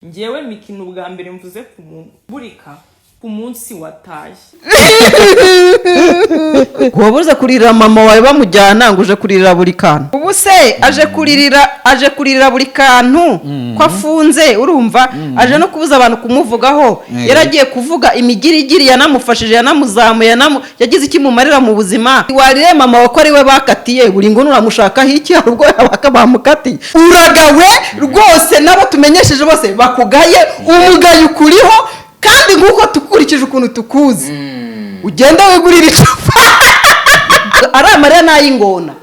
Ngewe mikino bwa mbere mvuze kumurika ku munsi watashye. Wabuze kurira mama wawe bamujyana ngo uje kuririra buri kantu. Ubu se aje kuririra buri kantu ko afunze urumva aje no kubuza abantu kumuvugaho. Yaragiye kuvuga imigirigiri yanamufashije yanamuzamuye yagize iki mumarira mu buzima. Warire mama wawe ko ari we bakatiye buri ngo nuramushaka hiki ahubwo bakabamukatiye. Uragawe rwose nabo tumenyesheje bose bakugaye umugaye ukuriho kandi nguko tukurikije ukuntu tukuzi ugenda wigurira icupa ari amarira n'ay'ingona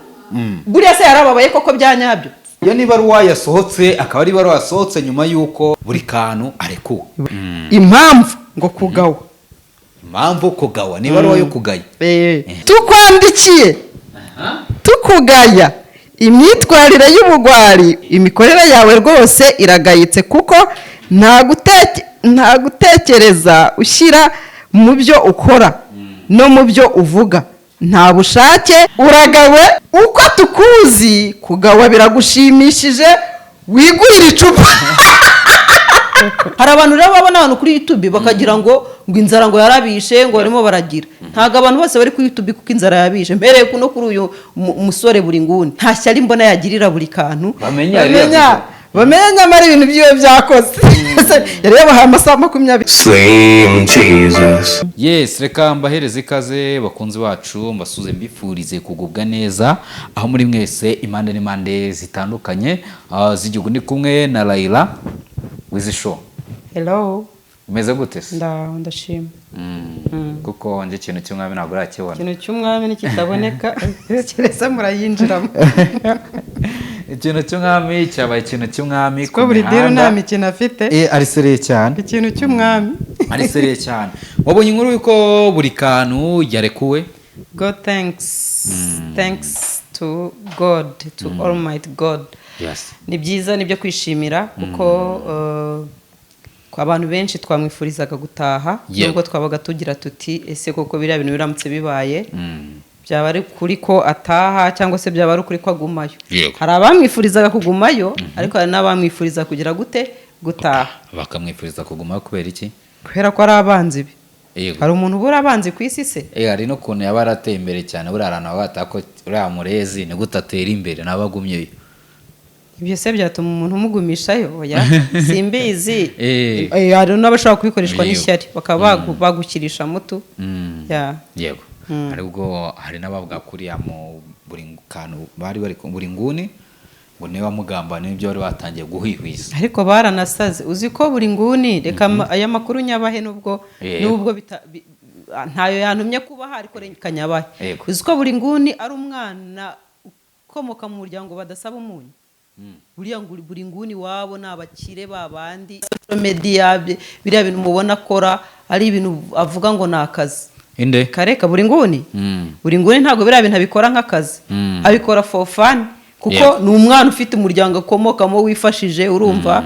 buriya se yarababaye koko byanyabyo. Iyo niba ari uwayasohotse akaba ari bari wasohotse nyuma yuko buri kantu arekuwe impamvu ngo kugawa impamvu kugawa niba ari wayo kugaya tukwandikiye tukugaya imyitwarire y'ubugwari imikorere yawe rwose iragayitse kuko nta gutekereza ushyira mu byo ukora no mu byo uvuga nta bushake uragawe uko tukuzi kugawa biragushimishije wigurira icupa. Hari abantu rero babona abantu kuri YouTube bakagira ngo inzara ngo yarabishe ngo barimo baragira ntago abantu bose bari kuri YouTube kuko inzara yabishe mbere no kuri uyu musore buri nguni nta shyari mbona yagirira buri kantu bamenya amara ibintu byiwe byakoze yari yabahaye amasaha 20. Slim Jesus. Yes, reka mbahereze ikaze bakunzi bacu mbasuze mbifurize kugubwa neza aho muri mwese impande n'impande zitandukanye z'igihugu ndi kumwe na Laila Wizi Show. Hello. Umeze gute se? Ndashima. Kuko nje ikintu cy'umwami ntabwo urakibona. Ikintu cy'umwami nikitaboneka kirese murayinjiramo. Ikintu cy'umwami cyabaye ikintu cy'umwami ko buri dero nta mikino afite. Ari seriye cyane. Ikintu cy'umwami. Ari seriye cyane. Wabonye inkuru yuko buri kantu yarekuwe? God thanks. Thanks to God, to Almighty God. Yes. Ni byiza nibyo kwishimira kuko kwa abantu benshi twamwifurizaga gutaha nubwo twabaga tugira tuti ese koko biriya bintu biramutse bibaye byaba ari kuri ko ataha cyangwa se byaba ari kuri ko agumayo. Hari abamwifurizaga kugumayo ariko hari n'abamwifuriza kugira gute gutaha. Bakamwifuriza kugumayo kubera iki? Kubera ko ari abanzi be. Hari umuntu ubura abanzi ku isi se? Hari no kuntu yaba arateye imbere cyane burarana batako uriya murezi ni gutatera imbere nabagumyeyo. Ibyo se byatuma umuntu umugumishayo oya simbizi. Hari n'abashaka kubikoreshwa n'ishyari bakaba bagukirisha mutu. Yego. Aribwo hari n'abavuga kuri ya mu buri kantu bari buri nguni ngo niba mugambana n'ibyo bari batangiye guhihwiza. Ariko baranasaze uzi ko buri nguni reka aya makuru nyabahe nubwo ntayo yantumye kuba hari ko kanyabahe. Uzi ko buri nguni ari umwana ukomoka mu muryango badasaba umunyu. Buriya ngo buri nguni wabo n'abakire babandi media biriya bintu mubona akora ari ibintu avuga ngo nakazi inde kareka buri nguni ntago biriya bintu abikora nk'akazi abikora for fun kuko ni umwana ufite umuryango akomokamo wifashije urumva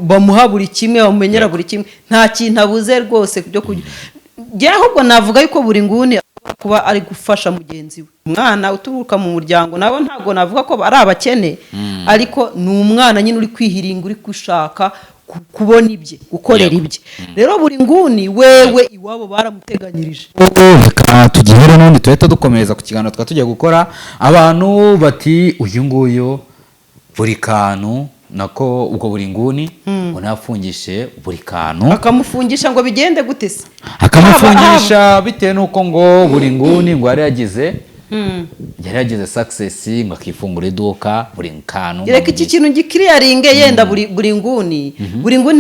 bamuha buri kimwe bamumenyera buri kimwe nta kintu abuze rwose byo kujya ahubwo navuga yuko buri nguni kuba ari gufasha mugenzi we umwana uturuka mu muryango nabo ntago navuga ko ari abakene ariko ni umwana nyine uri kwihiringa uri gushaka kubona ibye gukorera ibye rero buri nguni wewe iwabo baramuteganyirije. Reka tugihera none tuhita dukomereza ku kiganiro twatugiye gukora abantu bati uyu nguyu buri kantu nako ubwo buri nguni unafungishe buri kantu akamufungisha ngo bigende gute se akamufungisha bitewe nuko ngo buri nguni ngo yari yagize success ngo akifungura iduka buri kantu reka iki kintu gikiriyaringe yenda buri nguni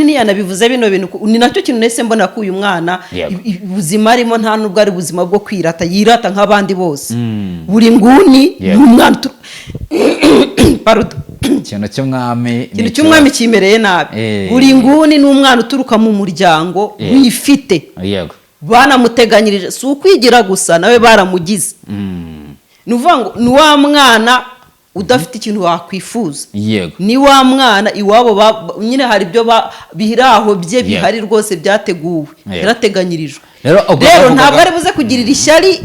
ntiyanabivuze bino bintu ni nacyo kintu nese mbona ko uyu mwana ubuzima arimo nta nubwo ari ubuzima bwo yirata nk'abandi bose buri nguni ni umwana ikintu cy'umwami kimereye nabi buri nguni ni umwana uturuka mu muryango wifite banamuteganyirije si ukwigira gusa nawe baramugize ni uvuga ngo ni wa mwana udafite ikintu wakwifuza ni wa mwana iwabo nyine hari ibyo bihiraho bye bihari rwose byateguwe yarateganyirijwe rero ntabwo ari buze kugirira ishyari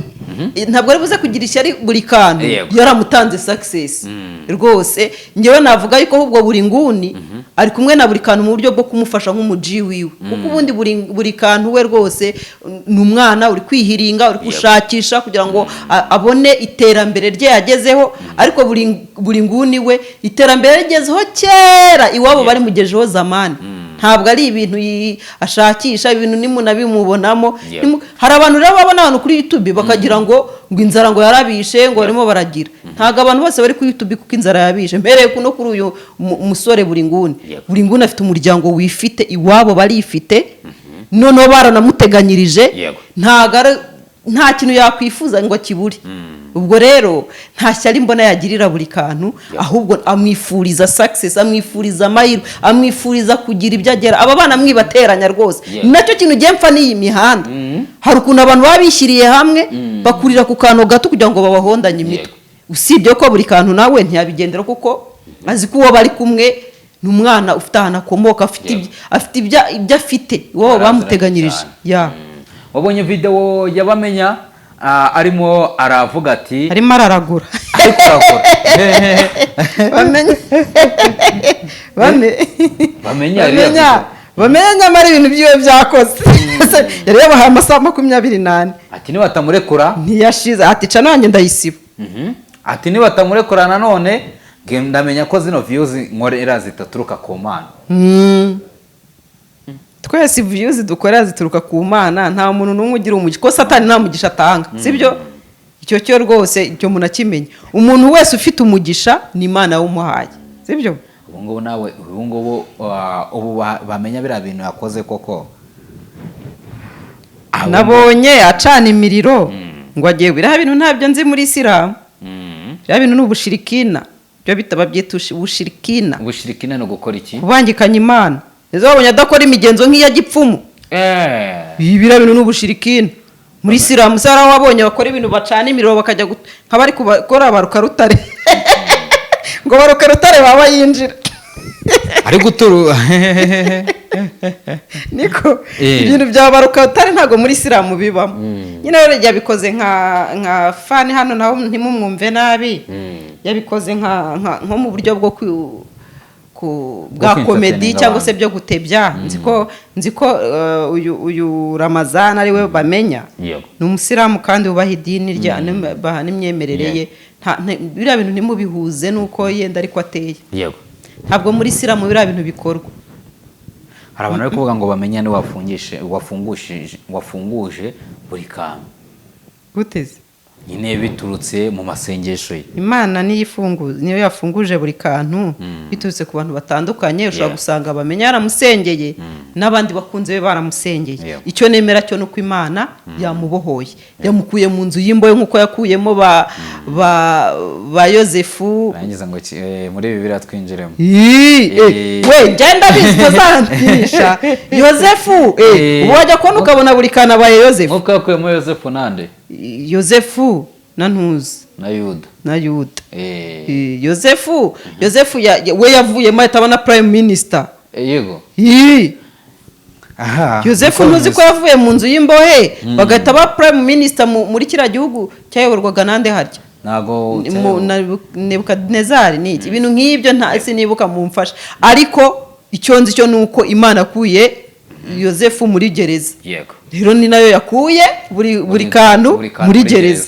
ntabwo ari buze kugira ishyari buri kantu yaramutanze success rwose ngewe navuga yuko ahubwo buri nguni ari kumwe na buri kantu mu buryo bwo kumufasha nk'umuji wiwe kuko ubundi buri kantu we rwose ni umwana uri kwihiringa uri gushakisha kugira ngo abone iterambere rye yagezeho ariko buri nguni we iterambere rigezeho kera iwabo bari mugejeho zamani ntabwo ari ibintu ashakisha ibintu nimunabimubonamo hari abantu rero babona abantu kuri YouTube bakagira ngo inzara ngo yarabishe ngo barimo baragira ntabwo abantu bose bari kuri YouTube kuko inzara yabishe mbereye kuno kuri uyu musore buri nguni afite umuryango wifite iwabo barifite noneho baranamuteganyirije nta kintu yakwifuza ngo kibure ubwo rero nta shyari mbona yagirira buri kantu ahubwo amwifuriza success amwifuriza amahirwe amwifuriza kugira ibyo agera aba bana mwibateranya rwose nacyo kintu ugiye mpfa n'iyi mihanda hari ukuntu abantu baba bishyiriye hamwe bakurira ku kantu gato kugira ngo babahondanye imitwe usibye ko buri kantu nawe ntiyabigendera kuko azi ko uwo bari kumwe ni umwana ufite ahantu akomoka afite ibyo afite iwabo bamuteganyirije wabonye video yabamenya arimo aravuga ati arimo araragura bamenya nyamara ibintu byiwe byakoze yari yabahaye amasaha 28 ati nibatamurekura ntiyashize ati ca nanjye ndayisiba ati nibatamurekura nanone ndamenya ko zino views nkorera zitaturuka ku Mana twese views dukorera zituruka ku Mana nta muntu n'umwe ugira umugisha ko Satani nta mugisha atanga sibyo icyo cyo rwose icyo umuntu akimenya umuntu wese ufite umugisha ni Imana yawumuhaye sibyo ubungubu nawe ubungubu bamenya bira bintu yakoze koko nabonye acana imiriro ngo agiye bira bintu ntabyo nzi muri Islam bira bintu n'ubushirikina byo bitaba byetusha ubushirikina no gukora iki kubangikanya Imana ezo babonye adakora imigenzo nk'iya gipfumu bira bintu n'ubushirikina muri Islam sara wabonye bakora ibintu bacana imiriro bakajya nk'abari gukora barukarutare ngo barukarutare baba yinjira ari guturu niko ibintu bya barukarutare ntago muri Islam bibamo nyine rero yabikoze nka fan hano naho ntimumwumve nabi yabikoze nko mu buryo bwo bwa comedy cyangwa se byo gutebya nziko uyu Ramazan ari we bamenya ni umusiramu kandi ubaha idini rya n'imyemerere ye biriya bintu ntimubihuze nuko yenda ariko ateye ntabwo muri Islam biriya bintu bikorwa hari abantu bari kuvuga ngo bamenya ni wafunguje buri kantu guteze nyine biturutse mu masengesho ye Imana niyo yafunguje buri kantu biturutse ku bantu batandukanye ushobora gusanga bamenya yaramusengeye n'abandi bakunze be baramusengeye icyo nemera cyo nuko Imana yamubohoye yamukuye mu nzu y'imbohe nkuko yakuyemo ba Yosefu bangiza ngo muri Bibiliya twinjiremo we genda bizazantisha Yosefu wajya kubona ukabona buri kantu abaye Yosefu nkuko yakuyemo Yosefu nande Yosefu na Ntuzi na Yuda Yosefu we yavuyemo atabana prime minister yego Yosefu ntuzi ko yavuye mu nzu y'imbohe bagahita ba prime minister muri kiriya gihugu cyayoborwaga nande harya nago Nebukadnezari ni iki ibintu nk'ibyo ntasi nibuka mumfasha ariko icyo nzi cyo nuko Imana akuye Yosefu muri gereza yego rero ni nayo yakuye buri kantu muri gereza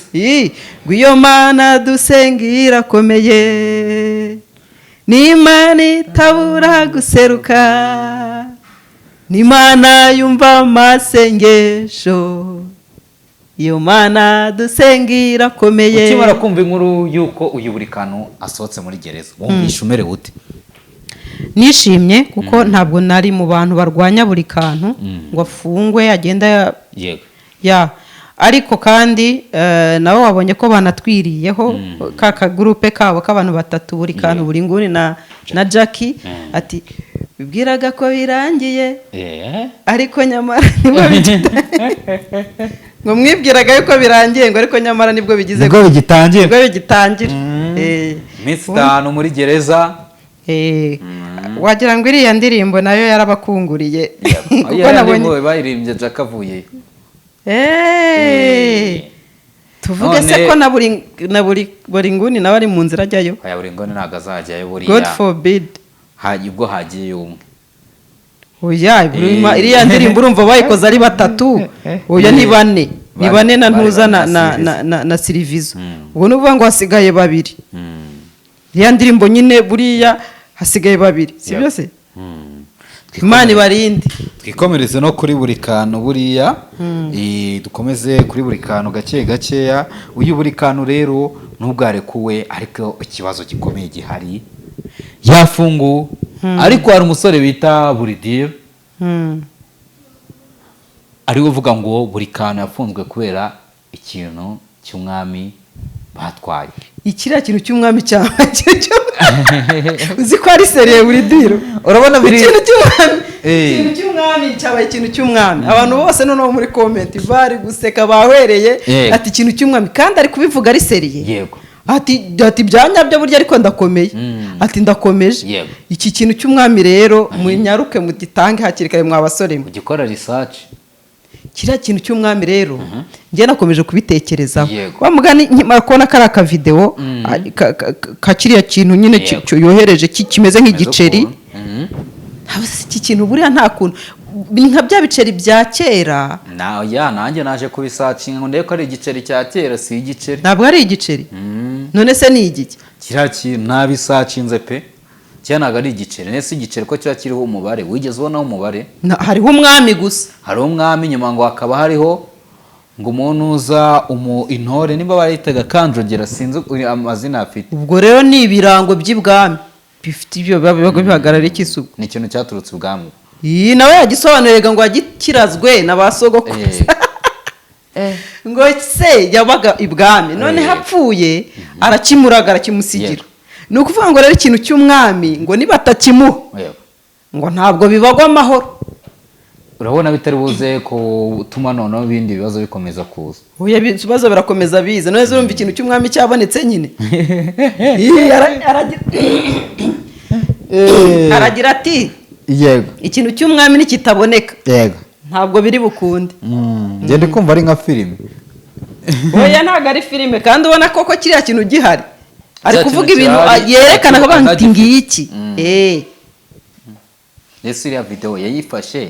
iyo Mana dusengira komeye ni Imana itabura guseruka ni Imana yumva amasengesho iyo Mana dusengira komeye ukimara kumva inkuru yuko uyu buri kantu asohotse muri gereza wumvisha umerewe ute nishimye kuko ntabwo nari mu bantu barwanya buri kantu ngo afungwe agenda ariko kandi nabo wabonye ko banatwiriyeho ka groupe kabo k'abantu batatu buri kantu buri nguni na Jackie ati bibwiraga ko birangiye ariko nyamara nibwo ngo mwibwiraga yuko birangiye ngo ariko nyamara nibwo bigize nibwo bigitangira iminsi 5 muri gereza wagira ngo iriya ndirimbo nayo yarabakunguriye kuko nabonye bayirimbye Jack avuye tuvuge se ko na buri nguni nawe ari mu nzira ajyayo aya buri nguni ntago azajyayo buriya God forbid ubwo hagiye umwe. oya iriya ndirimbo urumva bayikoze ari batatu oya ni bane na ntuza na Sirivizo ubwo ni ukuvuga ngo hasigaye babiri iriya ndirimbo nyine buriya hasigaye babiri si byose Imana ibarinde. Twikomereze no kuri buri kantu buriya dukomeze kuri buri kantu gakeya uyu buri kantu rero nubwarekuwe ariko ikibazo gikomeye gihari yafungu ariko hari umusore bita Buridire ari uvuga ngo buri kantu yafunzwe kubera ikintu cy'umwami batwaye. Ikiriya kintu cy'umwami cyaba uzi ko ari seriye Buridire urabona biri ikintu cy'umwami cyabaye ikintu cy'umwami abantu bose noneho muri comment bari guseka bahwereye ati ikintu cy'umwami kandi ari kubivuga ari seriye. Yego. Ati byanyabyo burya ariko ndakomeye ati ndakomeje iki kintu cy'umwami rero munyaruke mutitange hakiri kare mwa basore mu gikora research kiriya kintu cy'umwami rero njye nakomeje kubitekerezaho bamugani nkimara kubona kari ka video kakiriya kintu nyine yohereje kimeze nk'igiceri habase iki kintu buriya nta kuntu nka bya biceri bya kera nanjye naje kubisacinga ngo ndebe ko ari igiceri cya kera si igiceri ntabwo ari igiceri none se ni igiki kiriya kintu nabisacinze pe cyane ntabwo ari igiceri nese igiceri ko kiba kiriho umubare wigeze ubonaho umubare hariho umwami gusa hariho umwami nyuma ngo hakaba hariho ngo umuntu uza intore niba barayitaga Kanjogera sinzi amazina afite ubwo rero ni ibirango by'ibwami bifite ibyo bihagarara iki isuku ni ikintu cyaturutse ubwami iyi nawe yagisobanuriraga ngo yagikirazwe na ba sogokuruza ngo se yabaga ibwami none hapfuye arakimuraga arakimusigira ni ukuvuga ngo rero ikintu cy'umwami ngo nibatakimuha ngo ntabwo bibagwa amahoro urabona bitari buze gutuma noneho ibindi bibazo bikomeza kuza oya ibibazo birakomeza biza none urumva ikintu cy'umwami cyabonetse nyine aragira ati yego ikintu cy'umwami nikitaboneka yego ntabwo biri bukunde ngende kumva ari nka filime oya ntabwo ari filime kandi ubona koko kiriya kintu gihari ari kuvuga ibintu yerekana ko bandi ngiki ese iriya video yayifashe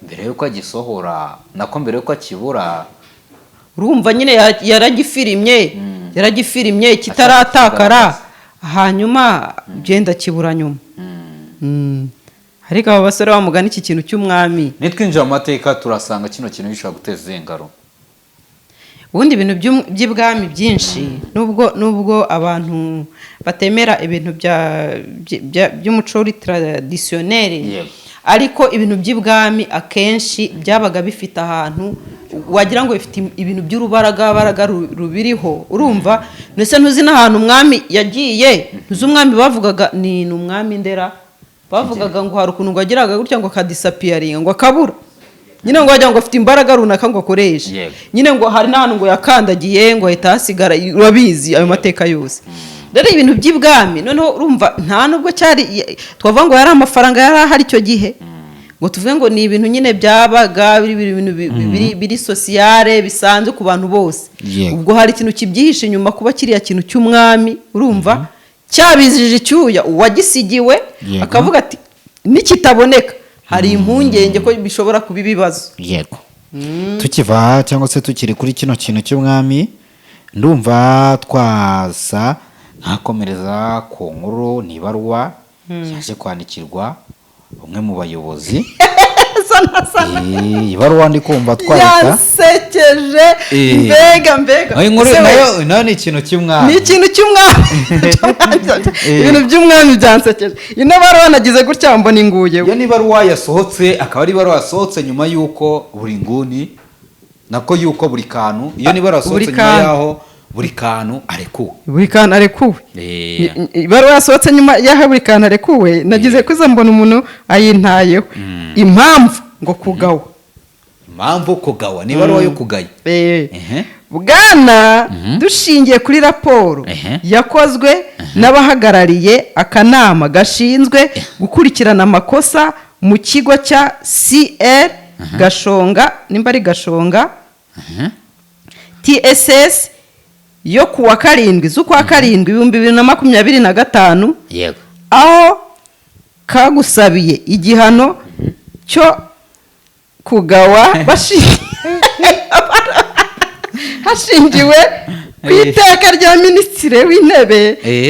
mbere yuko agisohora nako mbere yuko akibura urumva nyine yaragifirimye kitaratakara hanyuma byenda kibura nyuma ariko aba basore bamugana iki kintu cy'umwami nitwinjira mu mateka turasanga kino kintu gishobora guteza ingaro ubundi ibintu by'ibwami byinshi nubwo abantu batemera ibintu by'umuco traditionnel ariko ibintu by'ibwami akenshi byabaga bifite ahantu wagira ngo bifite ibintu by'urubaragabaraga rubiriho urumva ndetse ntuzi n'ahantu umwami yagiye ntuzi umwami bavugaga ni umwami Ndera bavugaga ngo hari ukuntu ngo agiraga gutya ngo kadisapiyaringa ngo akabura nyine ngo wagira ngo afite imbaraga runaka ngo akoreshe nyine ngo hari n'ahantu ngo yakandagiye ngo ahita hasigara urabizi ayo mateka yose rero ibintu by'ibwami noneho urumva nta nubwo cyari twavuga ngo yari amafaranga yari ahari icyo gihe ngo tuvuge ngo ni ibintu nyine byabaga biri sosiyare bisanzwe ku bantu bose ubwo hari ikintu kibyihishe inyuma kuba kiriya kintu cy'umwami urumva cyabizije icyuya uwagisigiwe akavuga ati nikitaboneka hari impungenge ko bishobora kuba ibibazo yego tukiva cyangwa se tukiri kuri kino kintu cy'umwami ndumva twasa ntakomereza ku nkuru ni ibaruwa yaje kwandikirwa umwe mu bayobozi ibaruwa ndi kumva twarika yasekeje mbega nayo ni ikintu cy'umwami ibintu by'umwami byansekeje ino baruwa nagize gutya mbona inguye iyo ni ibaruwa yasohotse akaba ari ibaruwa yasohotse nyuma y'uko buri nguni nako y'uko buri kantu iyo ni ibaruwa yasohotse nyuma y'aho buri kantu arekuwe ibaruwa yasohotse nyuma y'aho buri kantu arekuwe nagize kuza mbona umuntu ayintayeho impamvu ngo kugawa ni ibaruwa yo kugaya bwana dushingiye kuri raporo yakozwe n'abahagarariye akanama gashinzwe gukurikirana amakosa mu kigo cya CR Gashonga nimba ari Gashonga TSS yo kuwa 7 z'ukwa 7 2025 yego aho kagusabiye igihano cyo kugawa hashingiwe ku iteka rya minisitiri w'intebe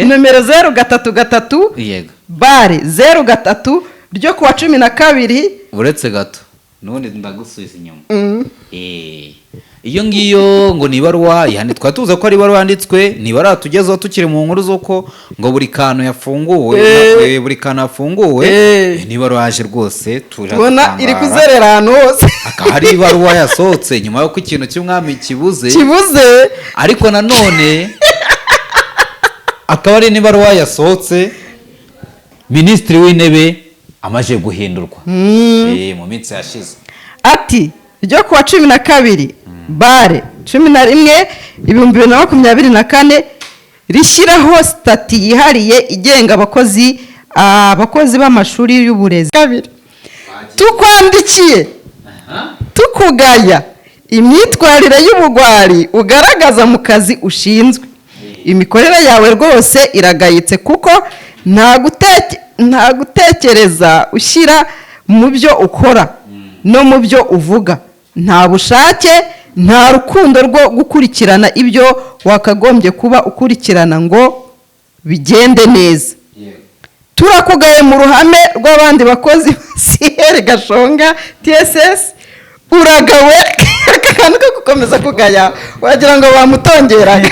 nomero 033 yego bare 03 ryo kuwa 12 uretse gato nubundi ndagusubiza inyuma iyo ngiyo ngo ni ibaruwa yani twatuza ko ari ibaruwa yanditswe ni ibaruwa tugezeho tukiri mu nkuru z'uko ngo buri kantu yafunguwe buri kantu yafunguwe ni ibaruwa yaje rwose tubona iri kuzerera ahantu hose akaba ari ibaruwa yasohotse nyuma y'uko ikintu cy'umwami kibuze ariko nanone akaba ari n'ibaruwa yasohotse minisitiri w'intebe amaze guhindurwa mu minsi yashize ati ryo kuwa 12 bare 11 2024 rishyiraho stati yihariye igenga abakozi b'amashuri y'uburezi kabiri tukwandikiye tukugaya imyitwarire y'ubugwari ugaragaza mu kazi ushinzwe imikorere yawe rwose iragayitse kuko nta gutekereza ushyira mu byo ukora no mu byo uvuga nta bushake nta rukundo rwo gukurikirana ibyo wakagombye kuba ukurikirana ngo bigende neza turakugaye mu ruhame rw'abandi bakozi CR Gashonga TSS uragawe akantu ko gukomeza kugaya wagira ngo bamutongeraga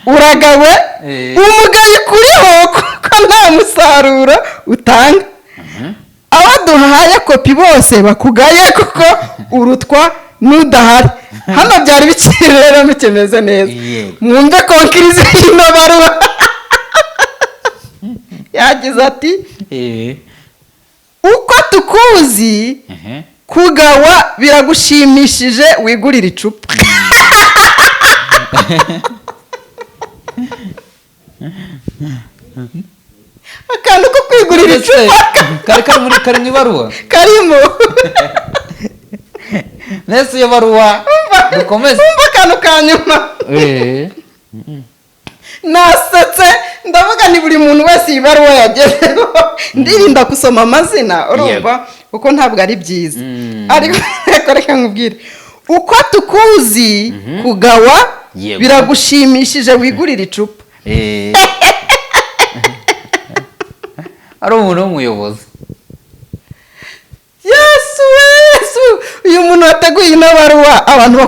uragawe umugaye kuriho kuko nta musaruro utanga abo duhaye kopi bose bakugaye kuko urutwa n'udahari hano byari bikiri rero mukemeze neza mwumve konkirize y'ino baruwa yagize ati uko tukuzi kugawa biragushimishije wigurira icupa akantu ko kwigurira icupa kari mu ibaruwa karimo nese iyo baruwa dukomeze umva akantu ka nyuma nasetse ndavuga ni buri muntu wese iyi baruwa yagezeho ndirinda gusoma amazina urumva kuko ntabwo ari byiza ariko reka nkubwire uko tukuzi kugawa biragushimishije wigurira icupa ari umuntu w'umuyobozi yesu uyu muntu wateguye ino baruwa abantu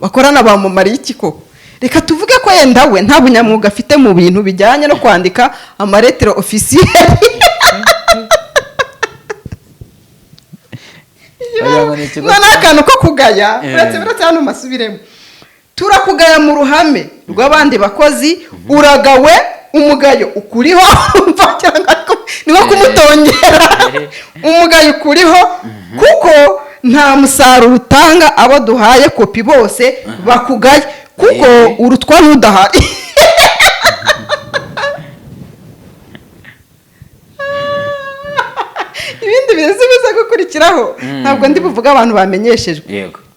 bakorana bamumariye iki koko reka tuvuge ko yenda we nta bunyamwuga afite mu bintu bijyanye no kwandika amalettre officiel none akantu ko kugaya uretse hano masubiremo turakugaya mu ruhame rw'abandi bakozi uragawe umugayo ukuriho ni nko kumutongera umugayo ukuriho kuko nta musaruro utanga abo duhaye kopi bose bakugaye kuko urutwa n'udahari ibindi biza gukurikiraho ntabwo ndi buvuga abantu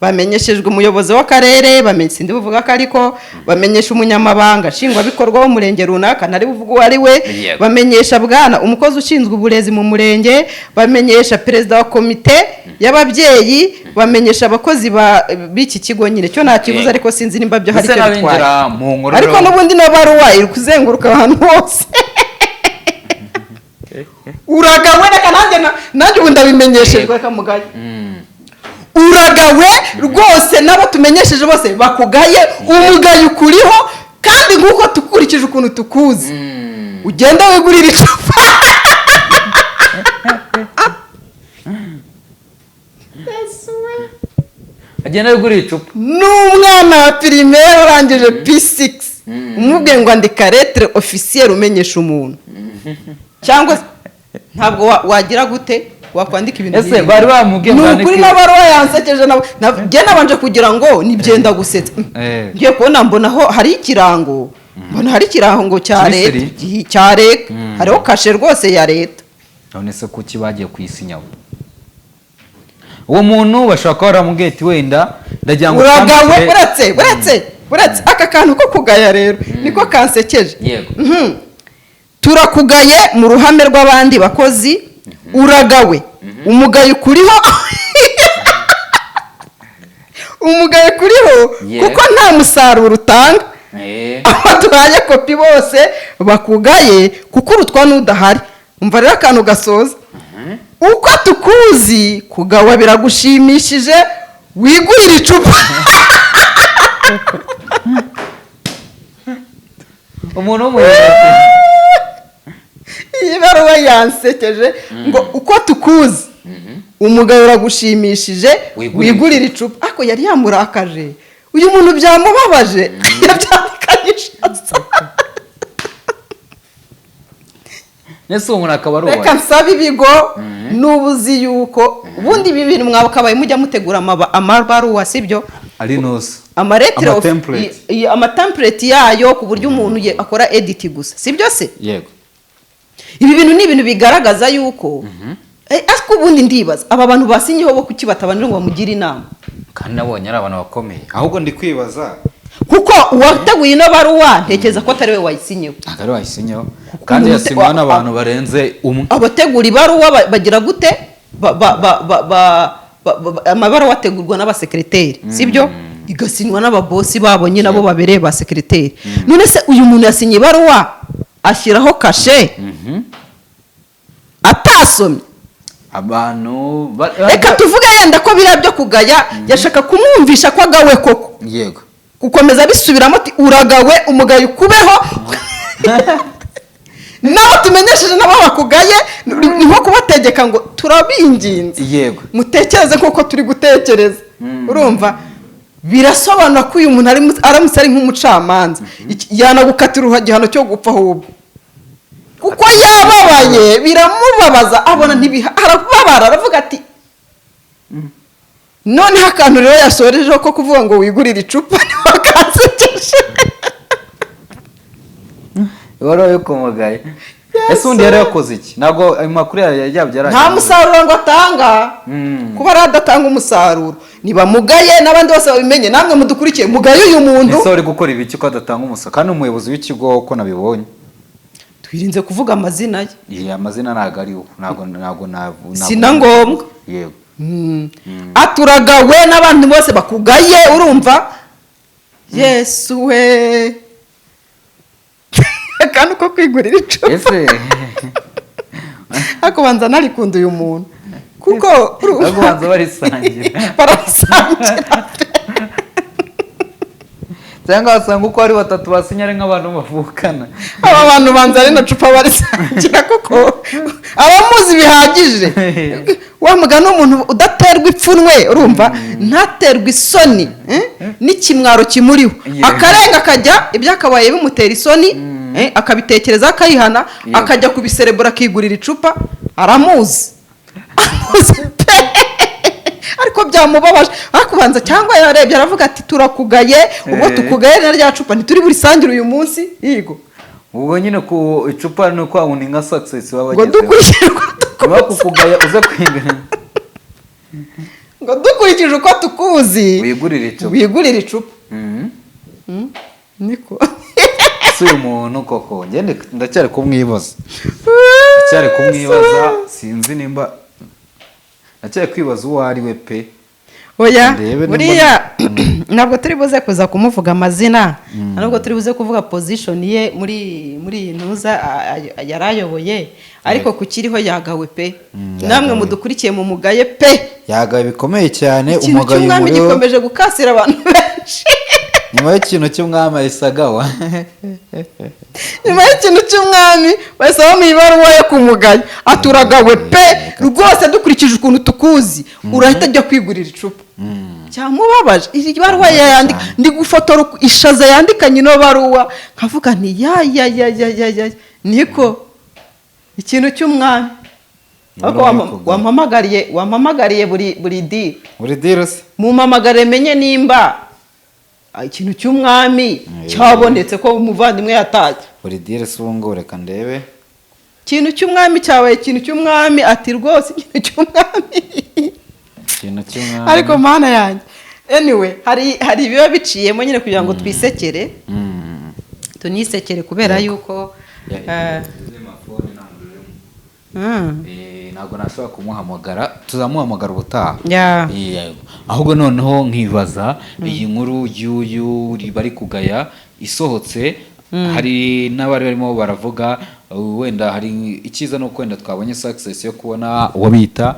bamenyeshejwe umuyobozi w'akarere sindi buvuga ko ariko bamenyesha umunyamabanga nshingwabikorwa w'umurenge runaka ntari buvuga uwo ari we bamenyesha bwana umukozi ushinzwe uburezi mu murenge bamenyesha perezida wa komite y'ababyeyi bamenyesha abakozi b'iki kigo nyine cyo nta kibuza ariko sinzi nimba byo hari icyo bitwaye ariko n'ubundi na baruwa iri kuzenguruka ahantu hose uragawe reka nanjye ubu ndabimenyeshejwe kamugaye uragawe rwose nabo tumenyesheje bose bakugaye umugaye ukuriho kandi nk'uko tukurikije ukuntu tukuzi ugenda wigurira icupa agenda wigurira icupa n'umwana wa primaire urangije P6 umubwiye ngo andika lettre officielle umenyesha umuntu cyangwa ntabwo wagira gute wakwandika ibintu ese bari bamubwiye ngo andike kuri nabaruwa yansekeje nabye nabanje kugira ngo nibyenda gusetsa ngiye kubona mbona ho hari ikirango mbona hari ikirango cya leta hariho kashe rwose ya leta none se kuki bagiye kuyisinyaho uwo muntu bashaka ko baramubwiye ati wenda ndagira ngo uragawe uretse aka kantu ko kugaya rero niko kansekeje yego turakugaye mu ruhame rw'abandi bakozi uragawe umugayo ukuriho umugayo ukuriho kuko nta musaruro utanga abo duhaye kopi bose bakugaye kuko urutwa n'udahari umva rero akantu gasoza uko tukuzi kugawa biragushimishije wigurira icupa umuntu w'umuyobozi iyi baruwa yansekeje ngo uko tukuzi umugabo uragushimishije wigurira icupa ariko yari yamurakaje uyu muntu byamubabaje yabyandikanyije nese uwo muntu akaba ari reka nsaba ibigo n'ubuzi yuko ubundi ibi bintu mwakabaye mujya mutegura amabaruwa sibyo ari nusa amatemplate yayo ku buryo umuntu akora edit gusa sibyo se yego ibi bintu ni ibintu bigaragaza yuko ariko ubundi ndibaza aba bantu basinyeho bo kuki batabanira ngo bamugire inama kandi nabonye ari abantu bakomeye ahubwo ndi kwibaza kuko uwateguye ino baruwa ntekereza ko atari we wayisinyeho ntabwo ari wayisinyeho kandi yasinywa n'abantu barenze umwe abategura ibaruwa bagira gute amabaruwa ategurwa n'abasekreteri sibyo igasinywa n'ababosi babo nyine nabo babereye ba sekreteri none se uyu muntu yasinye ibaruwa ashyiraho kashe atasomye abantu reka tuvuge yenda ko biriya byo kugaya yashaka kumwumvisha ko agawe koko yego gukomeza bisubiramo ati uragawe umugayo ukubeho nabo tumenyesheje nabo bakugaye ni nko kubategeka ngo turabinginze yego mutekereze nk'uko turi gutekereza urumva birasobanura ko uyu muntu aramutse ari nk'umucamanza yanagukatira igihano cyo gupfa ahubwo kuko yababaye biramubabaza abona arababara aravuga ati noneho akantu rero yasorejeho ko kuvuga ngo wigurire icupa niho kansekeje ibaruwa yo kumugaye ese undi yari yakoze iki ntabwo ayo makuru yabyo nta musaruro ngo atanga kuba ari adatanga umusaruro nibamugaye n'abandi bose babimenye namwe mudukurikiye mugaye uyu muntu ese uri gukora ibiki ko adatanga umusaruro kandi umuyobozi w'ikigo uko nabibonye twirinze kuvuga amazina ye amazina ntabwo ariho ntabwo si na ngombwa yego aturagawe n'abandi bose bakugaye urumva yesu we akantu ko kwigurira icupa ese ariko banza narikunda uyu muntu kuko ariko banza barisangira barasangira cyangwa wasanga uko ari batatu basinya ari nk'abantu bavukana aba bantu banza ari na cupa barisangira kuko abamuzi bihagije wa mugani w'umuntu udaterwa ipfunwe urumva ntaterwa isoni n'ikimwaro kimuriho akarenga akajya ibyakabaye bimutera isoni akabitekereza akayihana akajya kubiserebura akigurira icupa aramuzi pe ariko byamubabaje akubanza cyangwa yarebye aravuga ati turakugaye ubwo tukugaye na rya cupa ntituri burisangire uyu munsi yigo ubwo nyine ku icupa ni uko wabona inka success baba ngo dukurikije uko tukugaya uze kwigana ngo dukurikije uko tukuzi wigurira icupa niko si uyu muntu koko ngende ndacyari kumwibaza sinzi nimba ndacyari kwibaza uwo ari we pe oya buriya ntabwo turi buze kuza kumuvuga amazina ntabwo turi buze kuvuga position ye muri iyi ntuza yari ayoboye ariko ku kiriho yagawe pe namwe mudukurikiye mu mugaye pe yagawe bikomeye cyane umugaye umwami gikomeje gukasira abantu benshi nyuma y'ikintu cy'umwami ayisagawa nyuma y'ikintu cy'umwami bahise bamuha ibaruwa yo kumugaya aturagawe pe rwose dukurikije ukuntu tukuzi urahita ajya kwigurira icupa cyamubabaje iyi baruwa yandika ndi gufotora ishaza yandikanye ino baruwa nkavuga nti ya niko ikintu cy'umwami ariko wampamagariye buri diri se mumpamagare menye nimba ikintu cy'umwami cyabonetse ko umuvandimwe yatashye buri diri se ubu ngubu reka ndebe ikintu cy'umwami cyabaye ikintu cy'umwami ati rwose ikintu cy'umwami ariko mana yanjye anyway hari ibiba biciyemo nyine kugira ngo twisekere tunisekere kubera yuko ntabwo nashobora kumuhamagara, tuzamuhamagara ubutaha. Yeah. Ahubwo noneho nkibaza iyi nkuru y'uyu bari kugaya isohotse, hari n'abari barimo baravuga wenda hari icyiza no kwenda twabonye success yo kubona uwo bita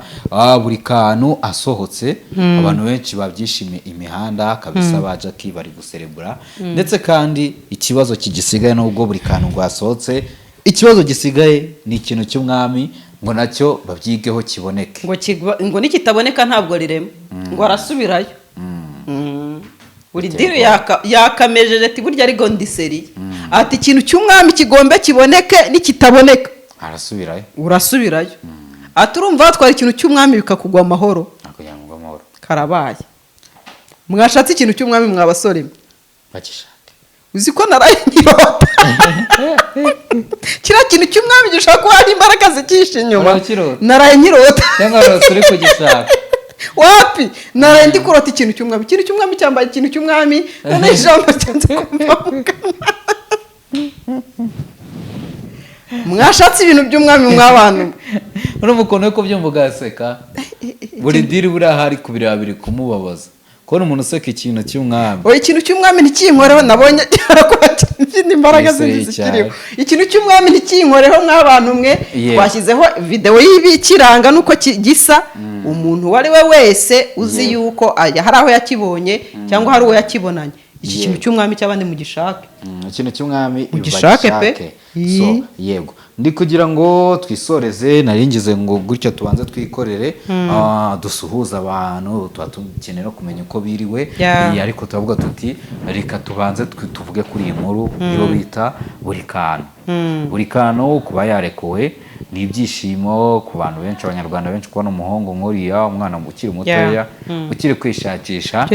buri kantu asohotse, abantu benshi babyishimiye imihanda kabisa, ba Jackie bari guserebura, ndetse kandi ikibazo kigisigaye nubwo buri kantu rwasohotse, ikibazo gisigaye ni ikintu cy'umwami, ngo nacyo babyigeho kiboneke, ngo nikitaboneka ntabwo rirema, ngo arasubirayo. Buri diri yakamejeje ati burya ari gondiseri, ati ikintu cy'umwami kigombe kiboneke, nikitaboneka arasubirayo, urasubirayo. Ati urumva watwara ikintu cy'umwami bikakugwa amahoro, akujyanwa amahoro, karabaye. Mwashatse ikintu cy'umwami mwa basore bakishaka, uzi ko naraye nkirota kira kintu cy'umwami gishaka ko hari imbaraga zikishe inyuma, naraye nkirota cyangwa turi kugishaka wapi, naraye ndi kurota ikintu cy'umwami, ikintu cy'umwami cyambaye ikintu cy'umwami, none ijambo cyanze kumva. Mwashatse ibintu by'umwami mw'abantu, urumva ukuntu ko byumva ugaseka, buri diri buriya hari ku bireba biri kumubabaza kubona umuntu useka ikintu cy'umwami. Oya, ikintu cy'umwami ntikinkoreho, nabonye cyarakwakira imbaraga zikiriho. Ikintu cy'umwami ntikinkoreho mw'abantu mwe, twashyizeho video y'ibikiranga nuko gisa, umuntu wari we wese uzi yuko hari aho yakibonye cyangwa hari uwo yakibonanye. Iki kintu cy'umwami cy'abandi mugishake, ikintu cy'umwami mugishake pe. So yego, ndi kugira ngo twisoreze, naringize ngo gutyo tubanze twikorere, dusuhuza abantu, tuba dukenera kumenya uko biriwe, ariko turavuga tuti reka tubanze tuvuge kuri iyi nkuru iyo bita buri kantu. Buri kantu kuba yarekuwe ni ibyishimo ku bantu benshi, abanyarwanda benshi, kubona umuhungu nkuriya, umwana ukiri mutoya ukiri kwishakisha,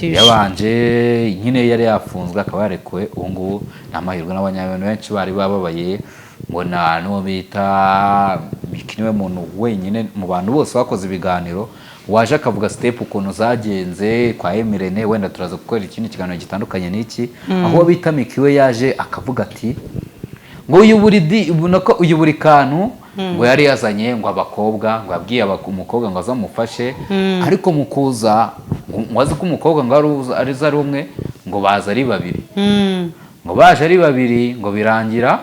yabanje nyine yari yafunzwe akaba yarekuwe, ubu ngubu ni amahirwe. N'abanyarwanda benshi bari bababaye, mbona n'uwo bita Miki niwe muntu wenyine mu bantu bose bakoze ibiganiro waje akavuga step ukuntu zagenze kwa Emirene. Wenda turaza gukora ikindi kiganiro gitandukanye n'iki, aho bita Miki we yaje akavuga ati ngo uyu buri kantu ngo yari yazanye ngo abakobwa, ngo yabwiye umukobwa ngo azamufashe, ariko mukuza ngo azi ko umukobwa ngo ari umwe, ngo baza ari babiri, ngo baje ari babiri, ngo birangira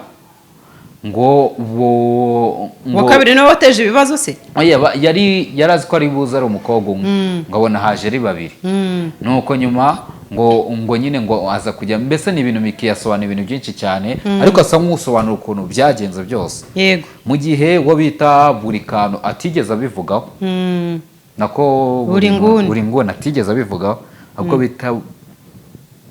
ngo kabiri nawe wateje ibibazo se. yari azi ko ari buze ari umukobwa umwe, ngo abona haje ari babiri, nuko nyuma ngo nyine ngo aza kujya, mbese ni ibintu Miki yasobanura ibintu byinshi cyane, ariko asa nk'usobanura ukuntu byagenze byose. Yego, mu gihe wo bita buri kantu atigeze abivugaho, nako buri nguni atigeze abivugaho, ahubwo bita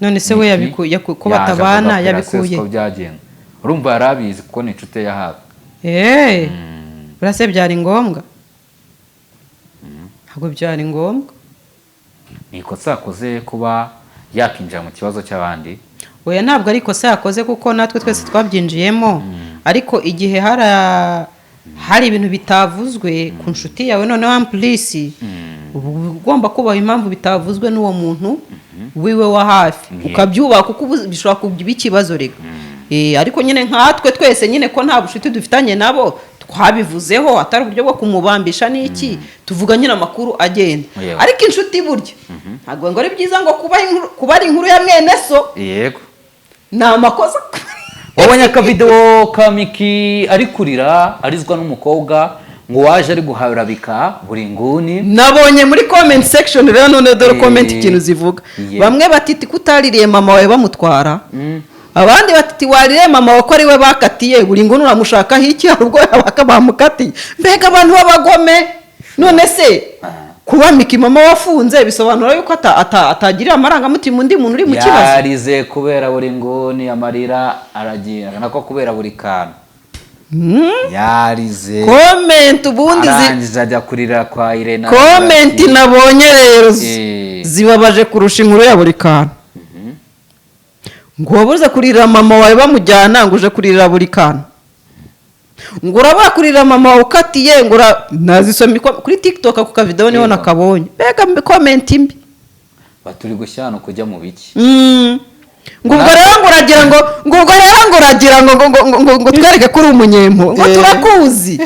none se we yabikuye ko batabana, yabikuye ko byagenze. Urumva yarabizi kuko ni inshuti ya hafi. Burase byari ngombwa, ntabwo byari ngombwa. Ni ikosa yakoze kuba yakinjira mu kibazo cy'abandi. Oya, ntabwo ari ikosa yakoze kuko natwe twese twabyinjiyemo, ariko igihe hari ibintu bitavuzwe ku nshuti yawe, noneho amplisi ugomba kubaha impamvu bitavuzwe n'uwo muntu wiwe wa hafi, ukabyubaha kuko bishobora kuba ikibazo rega. Ariko nyine nkatwe twese nyine ko nta bushuti dufitanye nabo, twabivuzeho atari uburyo bwo kumubambisha n'iki, tuvuga nyine amakuru agenda. Ariko inshuti burya ntabwo ngo ari byiza ngo kuba ari inkuru ya mwene so. Yego, ni amakosa. wabonye akavideo ka Miki ari kurira arizwa n'umukobwa ngo waje ari guharabika buri nguni. Nabonye muri comment section rero, none dore comment ikintu zivuga. Bamwe batiti kutaririye mama wawe bamutwara, abandi batiti warire mama wawe ko ari we bakatiye, buri nguni uramushaka hiki ahubwo bamukatiye. Mbega abantu b'abagome. None se kuba Miki mama wafunze bisobanura yuko atagirira amarangamutima undi muntu uri mu kibazo? Yarize kubera buri nguni, amarira aragira nako kubera buri kantu. Yarize comment ubundi ajya kurira kwa Irene. Comment nabonye rero zibabaje kurusha inkuru ya buri kantu. Ngo wabuze kurira mama wawe bamujyana, ngo uje kurira buri kantu, ngo urabakurira mama wawe ukatiye, ngo nazisomye kuri TikTok ku kavideo niho nakabonye. Mbega comment mbi, baturi gushyana kujya mu biki. ngo ubwo rero ngo uragira ngo twereke kuri umunyempo, ngo turakuzi.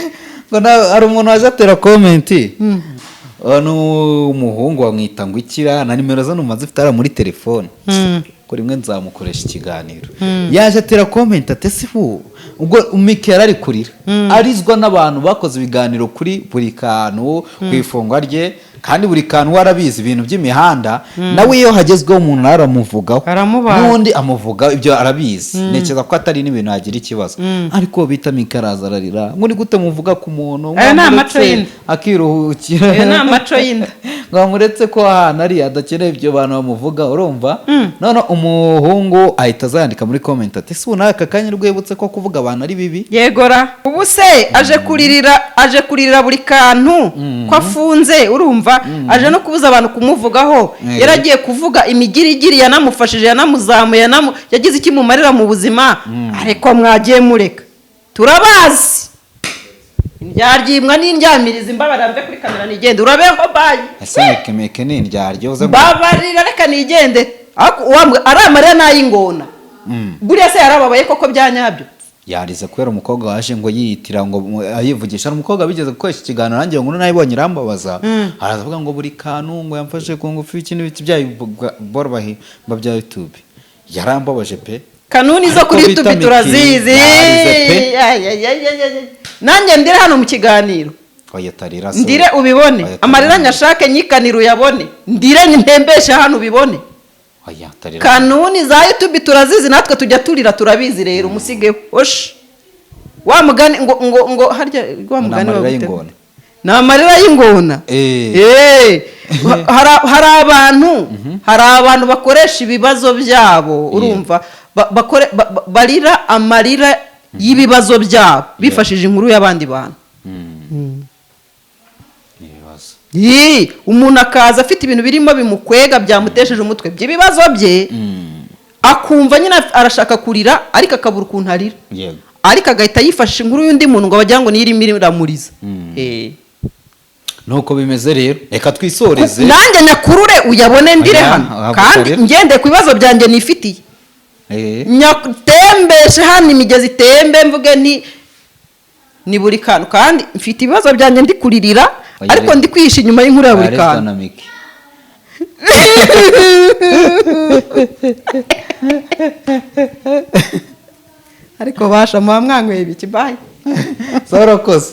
hari umuntu waje atera komenti n'umuhungu wamwita ngo ikira na nimero ze numva zifite hariya muri telefone ko rimwe nzamukoresha ikiganiro yaje atera komenti ati ese ubwo Mike yari ari kurira arizwa n'abantu bakoze ibiganiro kuri buri kantu ku ifungwa rye kandi buri kantu warabizi ibintu by'imihanda nawe iyo hagezweho umuntu aramuvugaho n'undi amuvuga ibyo arabizi ntekereza ko atari n'ibintu yagira ikibazo ariko bita Mike araza ararira muri gute muvuga ku muntu akiruhukira ayo ni amaco y'inda mwamuretse ko ahantu ari adakeneye ibyo bantu bamuvuga urumva none umuhungu ahita azandika muri comment ati ese ubu aka kanya rwibutse ko kuvuga abantu ari bibi yegora ubu se aje kuririra buri kantu ko afunze urumva aje no kubuza abantu kumuvugaho yaragiye kuvuga imigirigiri yanamufashije yanamuzamuye yagize ikimumarira mu buzima ariko mwagiye mureka turabazi Ndyaryimbwa n'indyamiriza imbabarambwe kuri kamera nigende urabeho bayi ese Mike ni indyaryo uze babarira reka nigende ari amarira n'ay'ingona buriya se yarababaye koko byanyabyo yarize kubera umukobwa waje ngo yiyitira ngo ayivugisha umukobwa bigeze gukoresha ikiganiro nanjye ngo nayibonye irambabaza aravuga ngo buri kantu ngo yamfashe ku ngufu iki n'ibiti bya bya YouTube yarambabaje pe kanuni zo kuri YouTube turazizi nanjye ndire hano mu kiganiro ndire ubibone amarira nyashake nyikanira uyabone ndire ntembeshe hano ubibone kanuni za YouTube turazizi natwe tujya turira turabizi rero umusigeho osh wa mugani ngo harya wa mugani wa gute na amarira y'ingona hari abantu bakoresha ibibazo byabo urumva barira amarira y'ibibazo byabo bifashije inkuru y'abandi bantu umuntu akaza afite ibintu birimo bimukwega byamutesheje umutwe by'ibibazo bye akumva nyine arashaka kurira ariko akabura ukuntu arira ariko agahita yifashisha inkuru y'undi muntu ngo bagira ngo niyo irimo iramuriza nuko bimeze rero reka twisoreze nanjye nyakurure uyabone ndire hano kandi ngende ku bibazo byanjye nifitiye nyatembeshe hano imigezi itembe mvuge ni buri kantu kandi mfite ibibazo byanjye ndi kuririra ariko ndi kwihisha inyuma y'inkuru ya buri kantu ariko basha muba mwanyweye ibiki bayi sorokoze